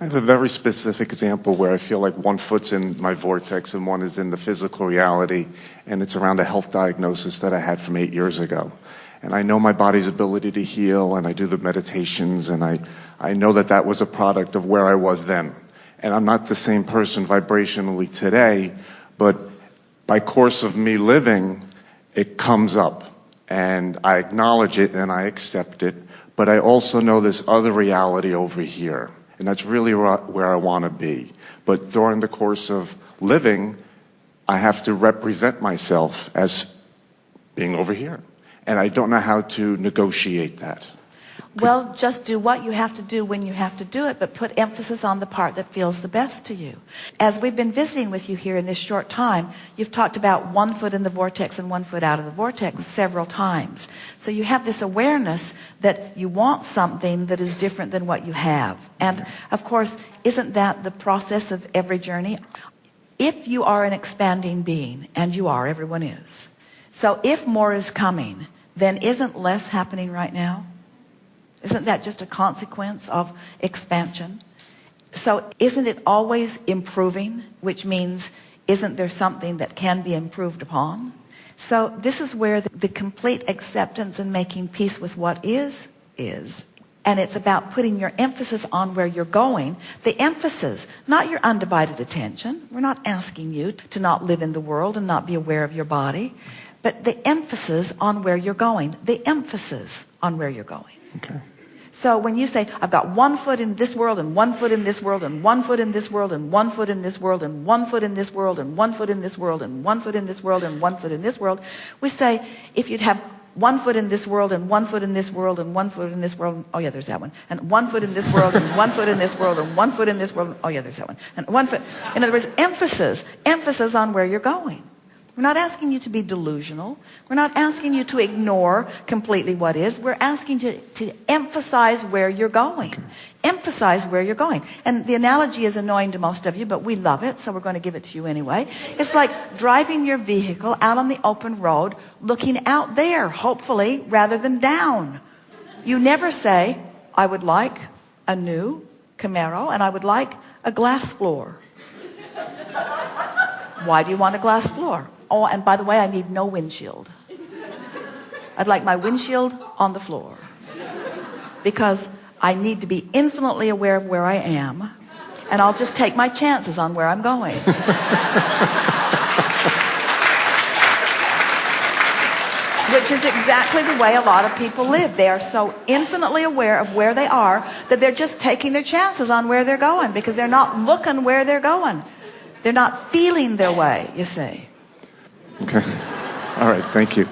I have a very specific example where I feel like one foot's in my vortex and one is in the physical reality, and it's around a health diagnosis that I had from 8 years ago. And I know my body's ability to heal, and I do the meditations, and I know that that was a product of where I was then. And I'm not the same person vibrationally today, but by course of me living, it comes up. And I acknowledge it and I accept it, but I also know this other reality over here. And that's really where I want to be. But during the course of living, I have to represent myself as being over here. And I don't know how to negotiate that. Well, just do what you have to do when you have to do it, but put emphasis on the part that feels the best to you. As we've been visiting with you here in this short time, you've talked about 1 foot in the vortex and 1 foot out of the vortex several times. So you have this awareness that you want something that is different than what you have. And of course, isn't that the process of every journey? If you are an expanding being, and you are, everyone is. So if more is coming, then isn't less happening right now? Isn't that just a consequence of expansion? So isn't it always improving, which means isn't there something that can be improved upon? So this is where the complete acceptance and making peace with what is. And it's about putting your emphasis on where you're going. The emphasis, not your undivided attention. We're not asking you to not live in the world and not be aware of your body. But the emphasis on where you're going. The emphasis on where you're going. Okay. So when you say, I've got 1 foot in this world and 1 foot in this world and 1 foot in this world and 1 foot in this world and 1 foot in this world and 1 foot in this world and 1 foot in this world and 1 foot in this world, we say, if you'd have 1 foot in this world and 1 foot in this world and 1 foot in this world, oh yeah, there's that one, and 1 foot in this world and 1 foot in this world and 1 foot in this world, oh yeah, there's that one, and 1 foot. In other words, emphasis on where you're going. We're not asking you to be delusional. We're not asking you to ignore completely what is. We're asking you to emphasize where you're going. Emphasize where you're going. And the analogy is annoying to most of you, but we love it, so we're going to give it to you anyway. It's like driving your vehicle out on the open road, looking out there, hopefully, rather than down. You never say, I would like a new Camaro, and I would like a glass floor. Why do you want a glass floor? Oh, and by the way, I need no windshield. I'd like my windshield on the floor. Because I need to be infinitely aware of where I am, and I'll just take my chances on where I'm going. Which is exactly the way a lot of people live. They are so infinitely aware of where they are that they're just taking their chances on where they're going because they're not looking where they're going. They're not feeling their way, you see. Okay. All right. Thank you.